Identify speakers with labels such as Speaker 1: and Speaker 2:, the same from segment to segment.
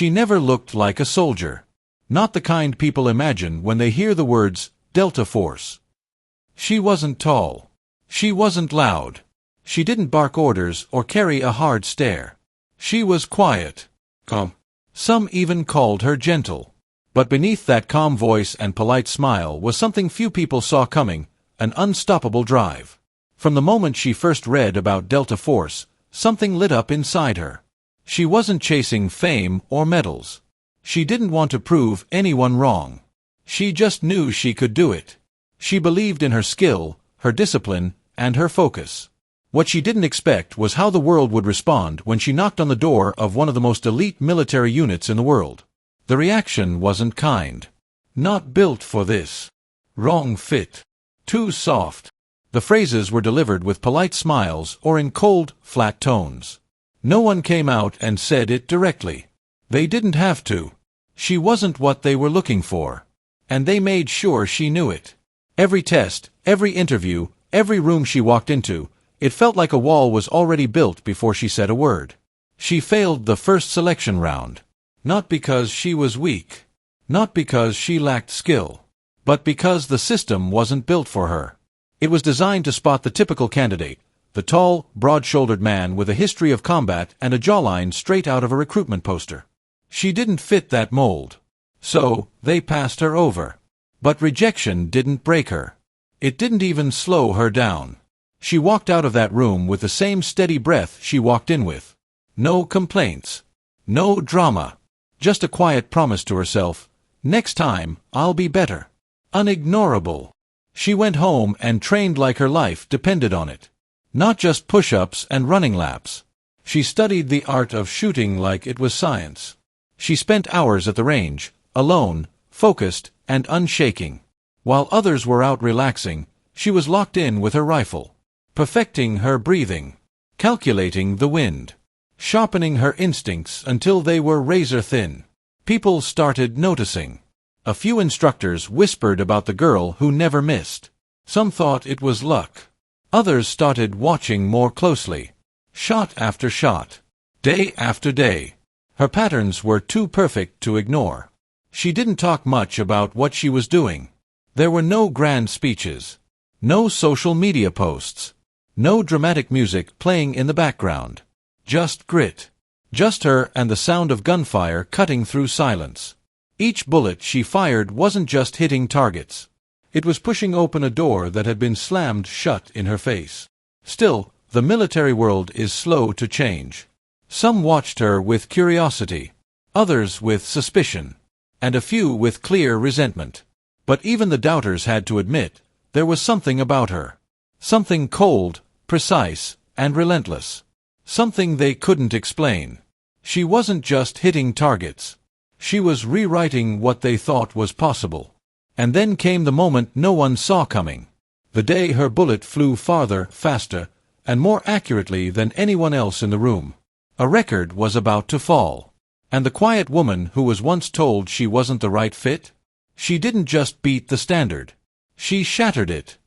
Speaker 1: She never looked like a soldier. Not the kind people imagine when they hear the words, Delta Force. She wasn't tall. She wasn't loud. She didn't bark orders or carry a hard stare. She was quiet. Calm. Some even called her gentle. But beneath that calm voice and polite smile was something few people saw coming, an unstoppable drive. From the moment she first read about Delta Force, something lit up inside her. She wasn't chasing fame or medals. She didn't want to prove anyone wrong. She just knew she could do it. She believed in her skill, her discipline, and her focus. What she didn't expect was how the world would respond when she knocked on the door of one of the most elite military units in the world. The reaction wasn't kind. Not built for this. Wrong fit. Too soft. The phrases were delivered with polite smiles or in cold, flat tones. No one came out and said it directly. They didn't have to. She wasn't what they were looking for. And they made sure she knew it. Every test, every interview, every room she walked into, it felt like a wall was already built before she said a word. She failed the first selection round. Not because she was weak. Not because she lacked skill. But because the system wasn't built for her. It was designed to spot the typical candidate, the tall, broad-shouldered man with a history of combat and a jawline straight out of a recruitment poster. She didn't fit that mold. So, they passed her over. But rejection didn't break her. It didn't even slow her down. She walked out of that room with the same steady breath she walked in with. No complaints. No drama. Just a quiet promise to herself, next time, I'll be better. Unignorable. She went home and trained like her life depended on it. Not just push-ups and running laps. She studied the art of shooting like it was science. She spent hours at the range, alone, focused, and unshaking. While others were out relaxing, she was locked in with her rifle. Perfecting her breathing. Calculating the wind. Sharpening her instincts until they were razor-thin. People started noticing. A few instructors whispered about the girl who never missed. Some thought it was luck. Others started watching more closely. Shot after shot. Day after day. Her patterns were too perfect to ignore. She didn't talk much about what she was doing. There were no grand speeches. No social media posts. No dramatic music playing in the background. Just grit. Just her and the sound of gunfire cutting through silence. Each bullet she fired wasn't just hitting targets. It was pushing open a door that had been slammed shut in her face. Still, the military world is slow to change. Some watched her with curiosity, others with suspicion, and a few with clear resentment. But even the doubters had to admit, there was something about her. Something cold, precise, and relentless. Something they couldn't explain. She wasn't just hitting targets. She was rewriting what they thought was possible. And then came the moment no one saw coming. The day her bullet flew farther, faster, and more accurately than anyone else in the room. A record was about to fall. And the quiet woman who was once told she wasn't the right fit? She didn't just beat the standard. She shattered it.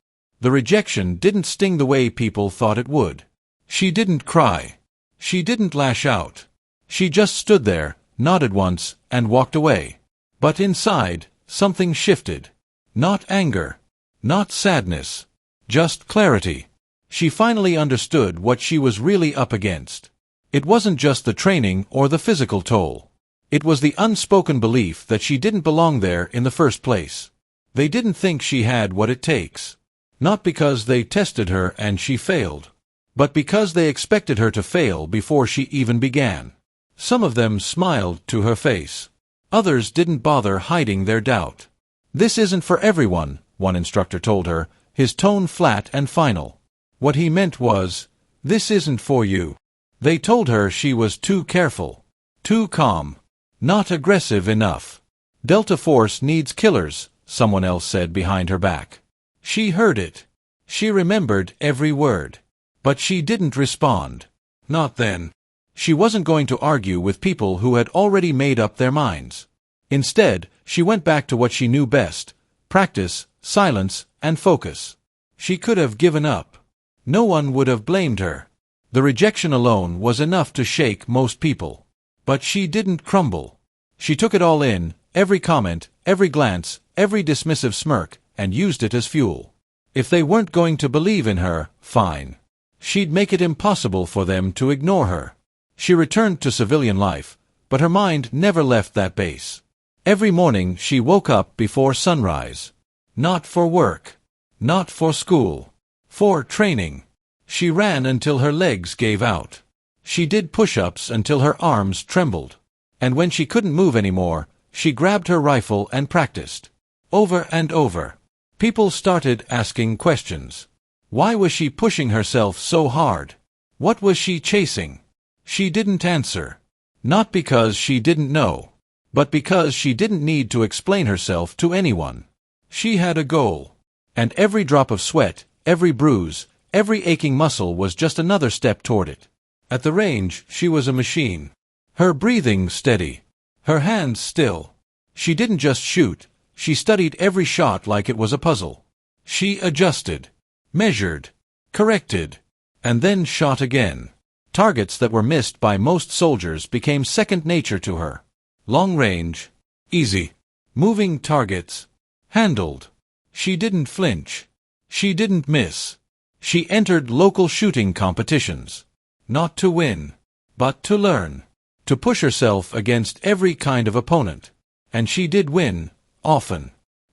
Speaker 1: The rejection didn't sting the way people thought it would. She didn't cry. She didn't lash out. She just stood there, nodded once, and walked away. But inside, something shifted. Not anger. Not sadness. Just clarity. She finally understood what she was really up against. It wasn't just the training or the physical toll. It was the unspoken belief that she didn't belong there in the first place. They didn't think she had what it takes. Not because they tested her and she failed, but because they expected her to fail before she even began. Some of them smiled to her face. Others didn't bother hiding their doubt. "This isn't for everyone," one instructor told her, his tone flat and final. What he meant was, "This isn't for you." They told her she was too careful, too calm, not aggressive enough. "Delta Force needs killers," someone else said behind her back. She heard it. She remembered every word. But she didn't respond. Not then. She wasn't going to argue with people who had already made up their minds. Instead, she went back to what she knew best: practice, silence, and focus. She could have given up. No one would have blamed her. The rejection alone was enough to shake most people. But she didn't crumble. She took it all in, every comment, every glance, every dismissive smirk, and used it as fuel. If they weren't going to believe in her, fine. She'd make it impossible for them to ignore her. She returned to civilian life, but her mind never left that base. Every morning she woke up before sunrise. Not for work. Not for school. For training. She ran until her legs gave out. She did push-ups until her arms trembled. And when she couldn't move anymore, she grabbed her rifle and practiced. Over and over. People started asking questions. Why was she pushing herself so hard? What was she chasing? She didn't answer. Not because she didn't know, but because she didn't need to explain herself to anyone. She had a goal. And every drop of sweat, every bruise, every aching muscle was just another step toward it. At the range, she was a machine. Her breathing steady. Her hands still. She didn't just shoot, she studied every shot like it was a puzzle. She adjusted, measured, corrected, and then shot again. Targets that were missed by most soldiers became second nature to her. Long range, easy. Moving targets, handled. She didn't flinch. She didn't miss. She entered local shooting competitions. Not to win, but to learn. To push herself against every kind of opponent. And she did win, often.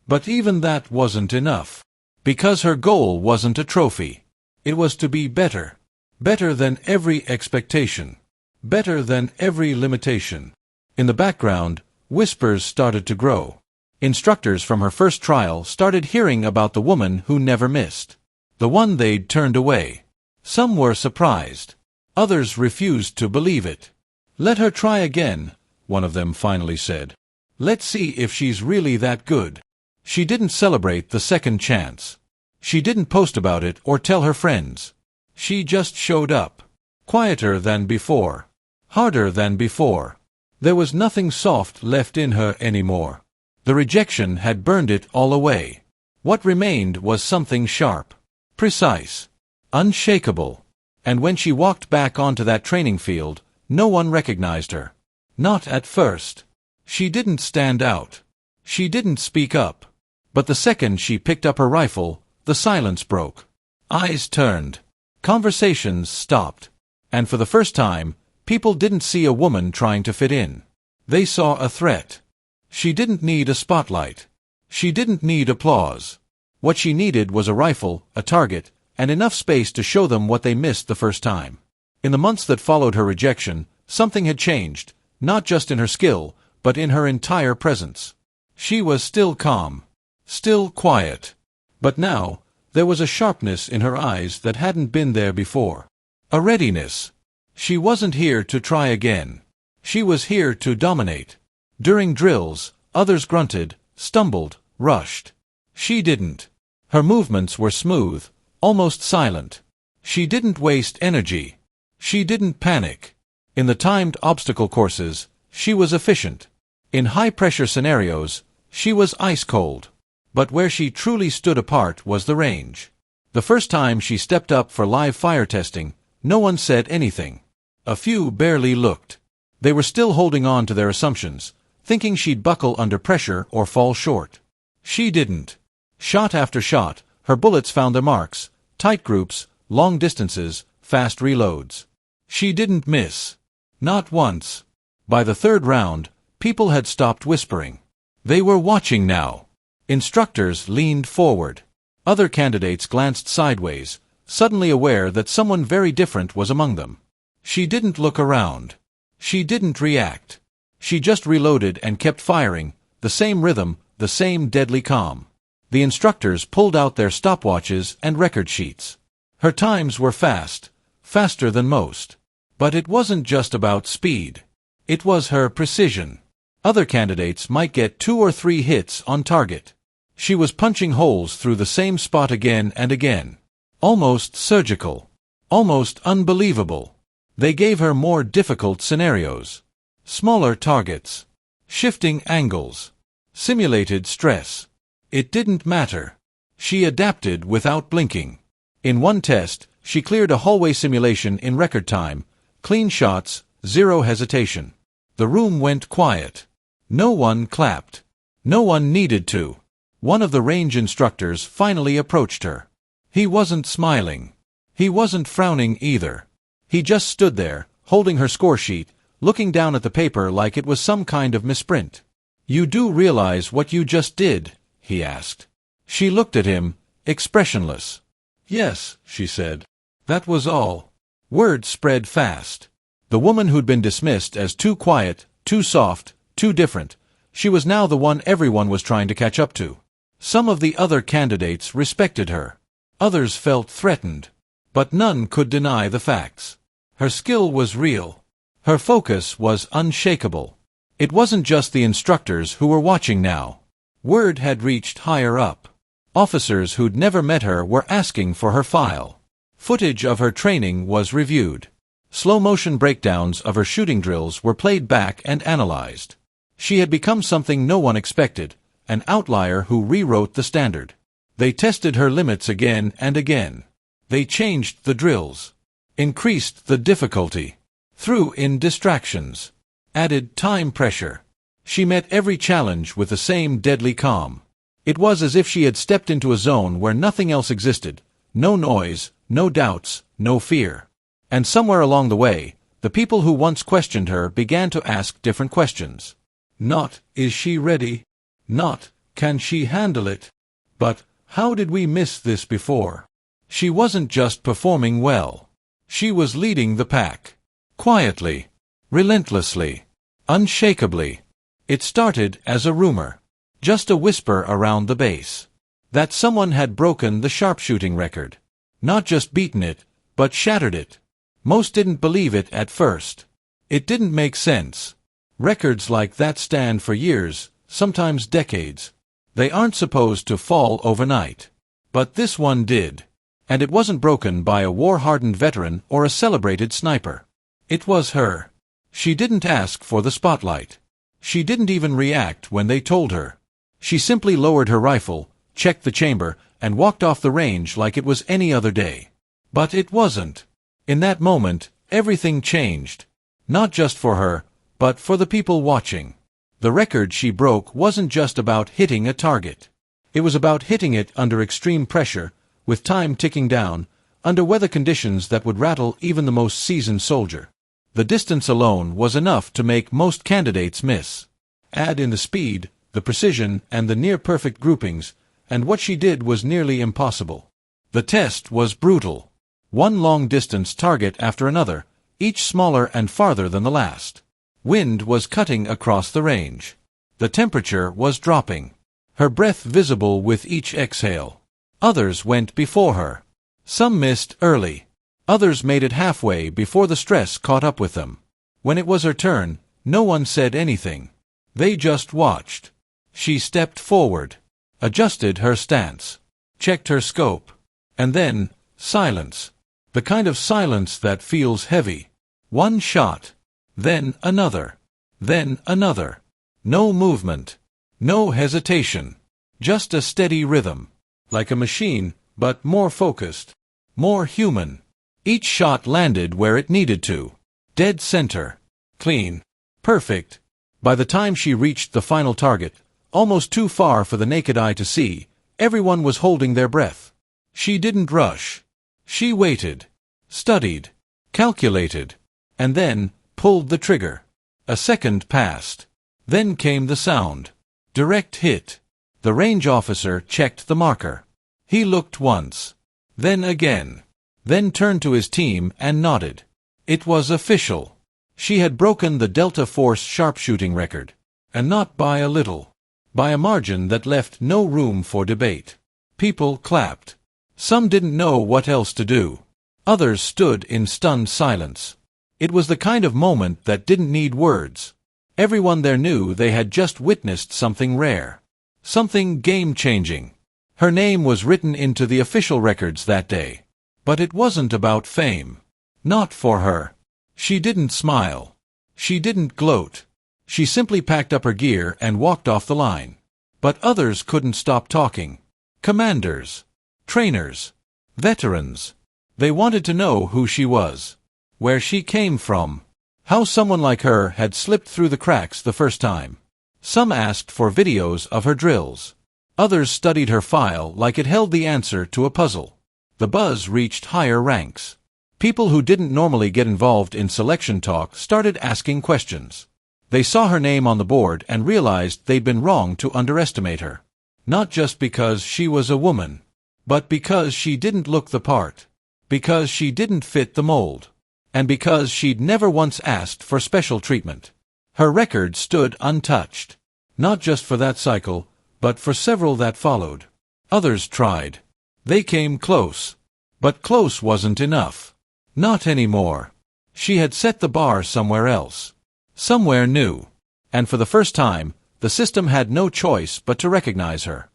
Speaker 1: But even that wasn't enough. Because her goal wasn't a trophy. It was to be better. Better than every expectation. Better than every limitation. In the background, whispers started to grow. Instructors from her first trial started hearing about the woman who never missed. The one they'd turned away. Some were surprised. Others refused to believe it. "Let her try again," one of them finally said. "Let's see if she's really that good." She didn't celebrate the second chance. She didn't post about it or tell her friends. She just showed up. Quieter than before. Harder than before. There was nothing soft left in her anymore. The rejection had burned it all away. What remained was something sharp. Precise. Unshakable. And when she walked back onto that training field, no one recognized her. Not at first. She didn't stand out. She didn't speak up. But the second she picked up her rifle, the silence broke. Eyes turned. Conversations stopped. And for the first time, people didn't see a woman trying to fit in. They saw a threat. She didn't need a spotlight. She didn't need applause. What she needed was a rifle, a target, and enough space to show them what they missed the first time. In the months that followed her rejection, something had changed, not just in her skill, but in her entire presence. She was still calm. Still quiet. But now, there was a sharpness in her eyes that hadn't been there before. A readiness. She wasn't here to try again. She was here to dominate. During drills, others grunted, stumbled, rushed. She didn't. Her movements were smooth, almost silent. She didn't waste energy. She didn't panic. In the timed obstacle courses, she was efficient. In high-pressure scenarios, she was ice-cold. But where she truly stood apart was the range. The first time she stepped up for live fire testing, no one said anything. A few barely looked. They were still holding on to their assumptions, thinking she'd buckle under pressure or fall short. She didn't. Shot after shot, her bullets found their marks, tight groups, long distances, fast reloads. She didn't miss. Not once. By the third round, people had stopped whispering. They were watching now. Instructors leaned forward. Other candidates glanced sideways, suddenly aware that someone very different was among them. She didn't look around. She didn't react. She just reloaded and kept firing, the same rhythm, the same deadly calm. The instructors pulled out their stopwatches and record sheets. Her times were fast, faster than most. But it wasn't just about speed. It was her precision. Other candidates might get 2 or 3 hits on target. She was punching holes through the same spot again and again. Almost surgical. Almost unbelievable. They gave her more difficult scenarios. Smaller targets. Shifting angles. Simulated stress. It didn't matter. She adapted without blinking. In one test, she cleared a hallway simulation in record time. Clean shots, zero hesitation. The room went quiet. No one clapped. No one needed to. One of the range instructors finally approached her. He wasn't smiling. He wasn't frowning either. He just stood there, holding her score sheet, looking down at the paper like it was some kind of misprint. "You do realize what you just did?" he asked. She looked at him, expressionless. "Yes," she said. That was all. Word spread fast. The woman who'd been dismissed as too quiet, too soft, too different, she was now the one everyone was trying to catch up to. Some of the other candidates respected her. Others felt threatened. But none could deny the facts. Her skill was real. Her focus was unshakable. It wasn't just the instructors who were watching now. Word had reached higher up. Officers who'd never met her were asking for her file. Footage of her training was reviewed. Slow-motion breakdowns of her shooting drills were played back and analyzed. She had become something no one expected, an outlier who rewrote the standard. They tested her limits again and again. They changed the drills, increased the difficulty, threw in distractions, added time pressure. She met every challenge with the same deadly calm. It was as if she had stepped into a zone where nothing else existed, no noise, no doubts, no fear. And somewhere along the way, the people who once questioned her began to ask different questions. Not, is she ready? Not, can she handle it? But, how did we miss this before? She wasn't just performing well. She was leading the pack. Quietly, relentlessly, unshakably. It started as a rumor, just a whisper around the base, that someone had broken the sharpshooting record. Not just beaten it, but shattered it. Most didn't believe it at first. It didn't make sense. Records like that stand for years, sometimes decades. They aren't supposed to fall overnight. But this one did. And it wasn't broken by a war-hardened veteran or a celebrated sniper. It was her. She didn't ask for the spotlight. She didn't even react when they told her. She simply lowered her rifle, checked the chamber, and walked off the range like it was any other day. But it wasn't. In that moment, everything changed. Not just for her, but for the people watching. The record she broke wasn't just about hitting a target. It was about hitting it under extreme pressure, with time ticking down, under weather conditions that would rattle even the most seasoned soldier. The distance alone was enough to make most candidates miss. Add in the speed, the precision, and the near-perfect groupings, and what she did was nearly impossible. The test was brutal. One long-distance target after another, each smaller and farther than the last. Wind was cutting across the range. The temperature was dropping. Her breath visible with each exhale. Others went before her. Some missed early. Others made it halfway before the stress caught up with them. When it was her turn, no one said anything. They just watched. She stepped forward, adjusted her stance, checked her scope, and then, silence. The kind of silence that feels heavy. One shot, then another, then another. No movement, no hesitation, just a steady rhythm. Like a machine, but more focused, more human. Each shot landed where it needed to. Dead center. Clean. Perfect. By the time she reached the final target, almost too far for the naked eye to see, everyone was holding their breath. She didn't rush. She waited, studied, calculated, and then pulled the trigger. A second passed. Then came the sound. Direct hit. The range officer checked the marker. He looked once. Then again. Then turned to his team and nodded. It was official. She had broken the Delta Force sharpshooting record. And not by a little. By a margin that left no room for debate. People clapped. Some didn't know what else to do. Others stood in stunned silence. It was the kind of moment that didn't need words. Everyone there knew they had just witnessed something rare. Something game-changing. Her name was written into the official records that day. But it wasn't about fame. Not for her. She didn't smile. She didn't gloat. She simply packed up her gear and walked off the line. But others couldn't stop talking. Commanders. Trainers. Veterans. They wanted to know who she was. Where she came from. How someone like her had slipped through the cracks the first time. Some asked for videos of her drills. Others studied her file like it held the answer to a puzzle. The buzz reached higher ranks. People who didn't normally get involved in selection talk started asking questions. They saw her name on the board and realized they'd been wrong to underestimate her. Not just because she was a woman, but because she didn't look the part. Because she didn't fit the mold. And because she'd never once asked for special treatment. Her record stood untouched. Not just for that cycle, but for several that followed. Others tried. They came close. But close wasn't enough. Not anymore. She had set the bar somewhere else. Somewhere new. And for the first time, the system had no choice but to recognize her.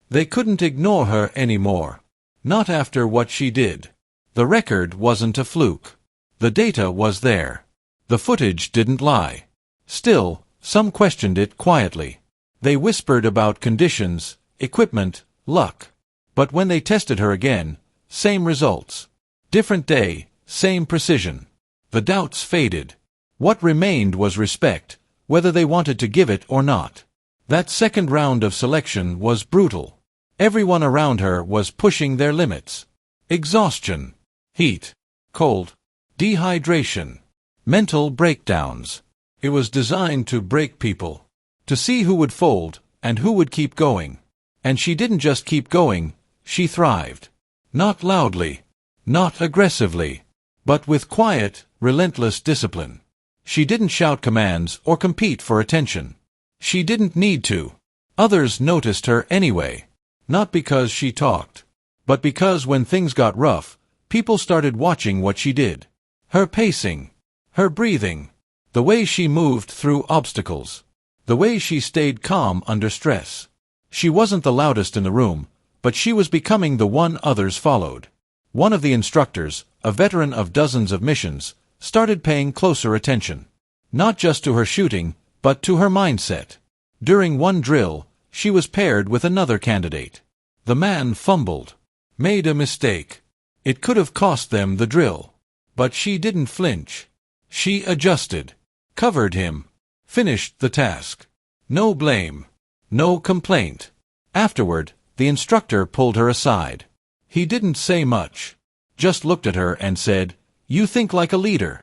Speaker 1: They couldn't ignore her anymore. Not after what she did. The record wasn't a fluke. The data was there. The footage didn't lie. Still, some questioned it quietly. They whispered about conditions, equipment, luck. But when they tested her again, same results. Different day, same precision. The doubts faded. What remained was respect, whether they wanted to give it or not. That second round of selection was brutal. Everyone around her was pushing their limits. Exhaustion, heat, cold, dehydration, mental breakdowns. It was designed to break people. To see who would fold, and who would keep going. And she didn't just keep going, she thrived. Not loudly, not aggressively, but with quiet, relentless discipline. She didn't shout commands or compete for attention. She didn't need to. Others noticed her anyway. Not because she talked, but because when things got rough, people started watching what she did. Her pacing, her breathing, the way she moved through obstacles. The way she stayed calm under stress. She wasn't the loudest in the room, but she was becoming the one others followed. One of the instructors, a veteran of dozens of missions, started paying closer attention. Not just to her shooting, but to her mindset. During one drill, she was paired with another candidate. The man fumbled. Made a mistake. It could have cost them the drill. But she didn't flinch. She adjusted. Covered him. Finished the task. No blame. No complaint. Afterward, the instructor pulled her aside. He didn't say much. Just looked at her and said, "You think like a leader."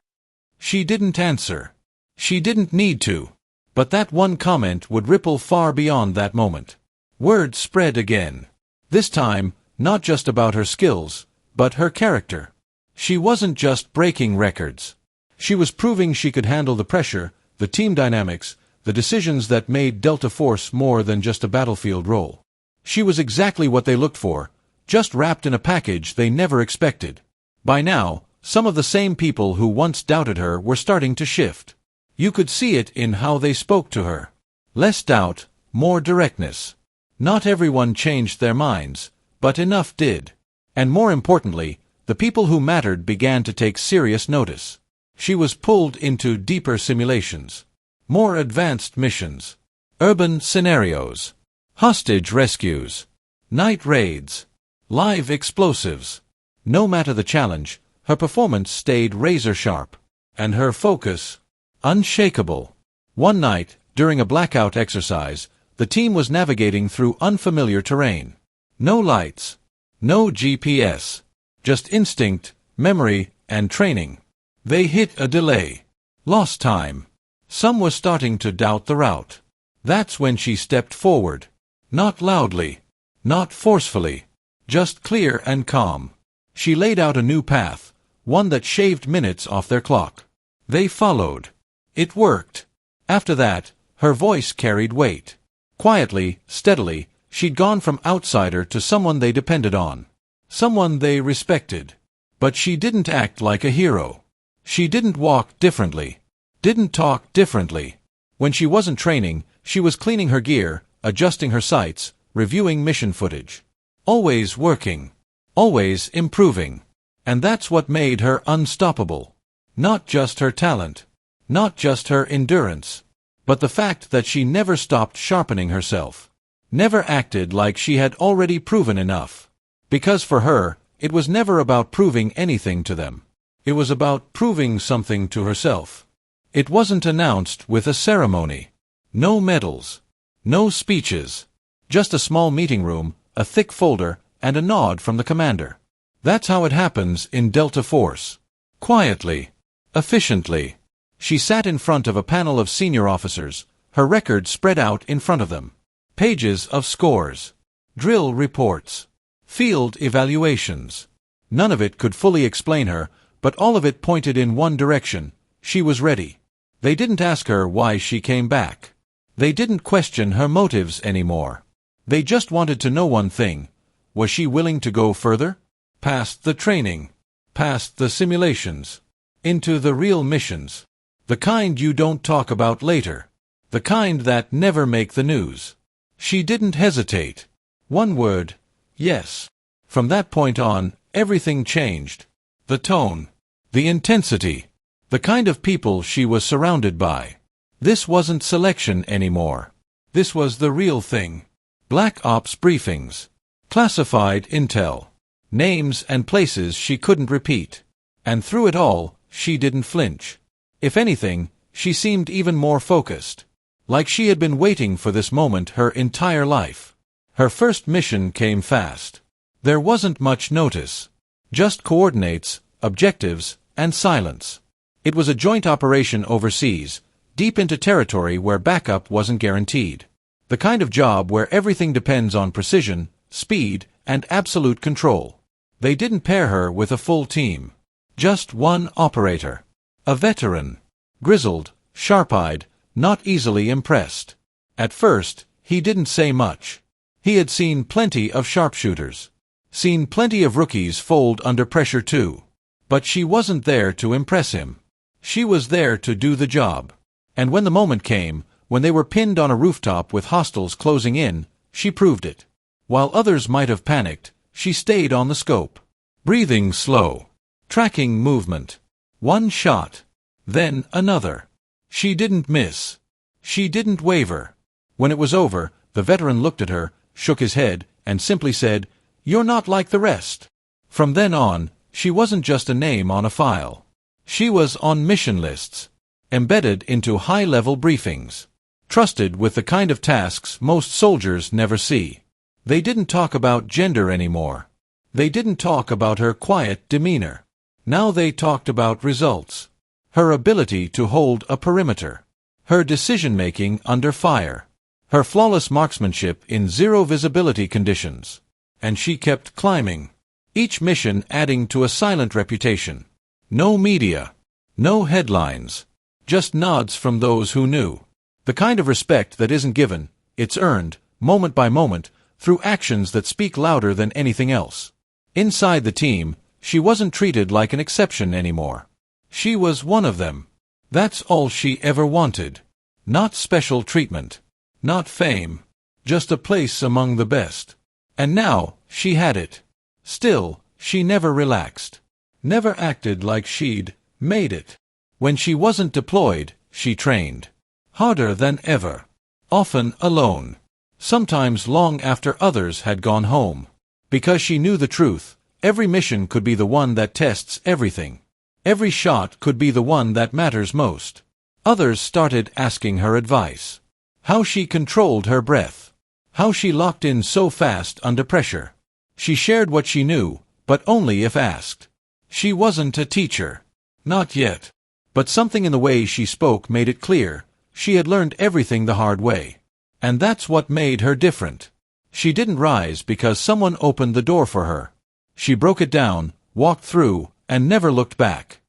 Speaker 1: She didn't answer. She didn't need to. But that one comment would ripple far beyond that moment. Word spread again. This time, not just about her skills, but her character. She wasn't just breaking records. She was proving she could handle the pressure, the team dynamics, the decisions that made Delta Force more than just a battlefield role. She was exactly what they looked for, just wrapped in a package they never expected. By now, some of the same people who once doubted her were starting to shift. You could see it in how they spoke to her. Less doubt, more directness. Not everyone changed their minds, but enough did. And more importantly, the people who mattered began to take serious notice. She was pulled into deeper simulations, more advanced missions, urban scenarios, hostage rescues, night raids, live explosives. No matter the challenge, her performance stayed razor-sharp, and her focus, unshakable. One night, during a blackout exercise, the team was navigating through unfamiliar terrain. No lights, no GPS, just instinct, memory, and training. They hit a delay. Lost time. Some were starting to doubt the route. That's when she stepped forward. Not loudly. Not forcefully. Just clear and calm. She laid out a new path, one that shaved minutes off their clock. They followed. It worked. After that, her voice carried weight. Quietly, steadily, she'd gone from outsider to someone they depended on. Someone they respected. But she didn't act like a hero. She didn't walk differently. Didn't talk differently. When she wasn't training, she was cleaning her gear, adjusting her sights, reviewing mission footage. Always working. Always improving. And that's what made her unstoppable. Not just her talent. Not just her endurance. But the fact that she never stopped sharpening herself. Never acted like she had already proven enough. Because for her, it was never about proving anything to them. It was about proving something to herself. It wasn't announced with a ceremony. No medals. No speeches. Just a small meeting room, a thick folder, and a nod from the commander. That's how it happens in Delta Force. Quietly. Efficiently. She sat in front of a panel of senior officers, her record spread out in front of them. Pages of scores. Drill reports. Field evaluations. None of it could fully explain her, but all of it pointed in one direction. She was ready. They didn't ask her why she came back. They didn't question her motives anymore. They just wanted to know one thing. Was she willing to go further? Past the training. Past the simulations. Into the real missions. The kind you don't talk about later. The kind that never make the news. She didn't hesitate. One word. Yes. From that point on, everything changed. The tone. The intensity. The kind of people she was surrounded by. This wasn't selection anymore. This was the real thing. Black Ops briefings. Classified intel. Names and places she couldn't repeat. And through it all, she didn't flinch. If anything, she seemed even more focused. Like she had been waiting for this moment her entire life. Her first mission came fast. There wasn't much notice. Just coordinates, objectives, and silence. It was a joint operation overseas, deep into territory where backup wasn't guaranteed. The kind of job where everything depends on precision, speed, and absolute control. They didn't pair her with a full team. Just one operator. A veteran. Grizzled, sharp-eyed, not easily impressed. At first, he didn't say much. He had seen plenty of sharpshooters. Seen plenty of rookies fold under pressure too. But she wasn't there to impress him. She was there to do the job. And when the moment came, when they were pinned on a rooftop with hostiles closing in, she proved it. While others might have panicked, she stayed on the scope. Breathing slow. Tracking movement. One shot. Then another. She didn't miss. She didn't waver. When it was over, the veteran looked at her, shook his head, and simply said, "You're not like the rest." From then on, she wasn't just a name on a file. She was on mission lists. Embedded into high-level briefings. Trusted with the kind of tasks most soldiers never see. They didn't talk about gender anymore. They didn't talk about her quiet demeanor. Now they talked about results. Her ability to hold a perimeter. Her decision-making under fire. Her flawless marksmanship in zero-visibility conditions. And she kept climbing. Each mission adding to a silent reputation. No media. No headlines. Just nods from those who knew. The kind of respect that isn't given, it's earned, moment by moment, through actions that speak louder than anything else. Inside the team, she wasn't treated like an exception anymore. She was one of them. That's all she ever wanted. Not special treatment. Not fame. Just a place among the best. And now, she had it. Still, she never relaxed. Never acted like she'd made it. When she wasn't deployed, she trained. Harder than ever. Often alone. Sometimes long after others had gone home. Because she knew the truth, every mission could be the one that tests everything. Every shot could be the one that matters most. Others started asking her advice. How she controlled her breath. How she locked in so fast under pressure. She shared what she knew, but only if asked. She wasn't a teacher. Not yet. But something in the way she spoke made it clear, she had learned everything the hard way. And that's what made her different. She didn't rise because someone opened the door for her. She broke it down, walked through, and never looked back.